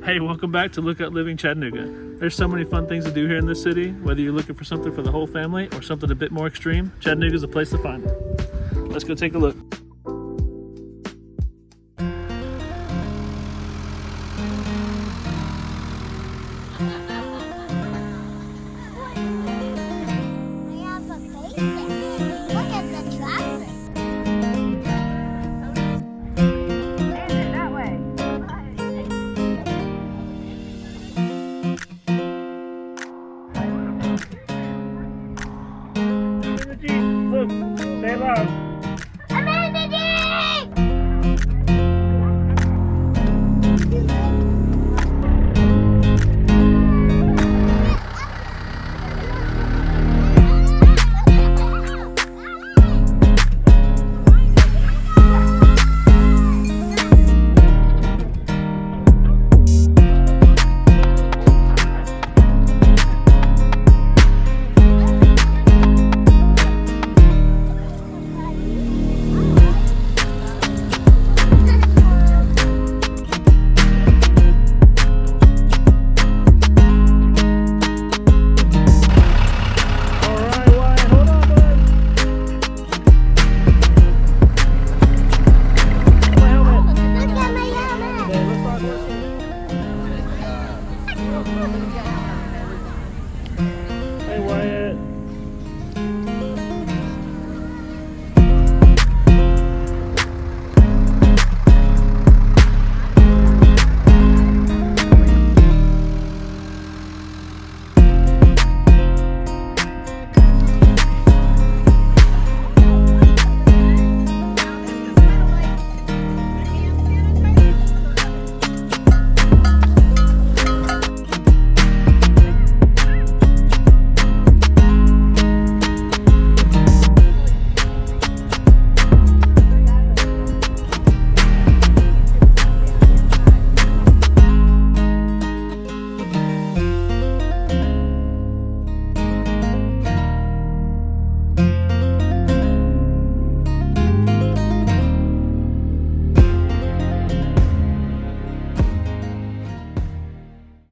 Hey, welcome back to Lookout Living Chattanooga. There's so many fun things to do here in this city. Whether you're looking for something for the whole family or something a bit more extreme, Chattanooga's the place to find it. Let's go take a look. Look, say it loud. I'm in the Jeep! Hey Wyatt.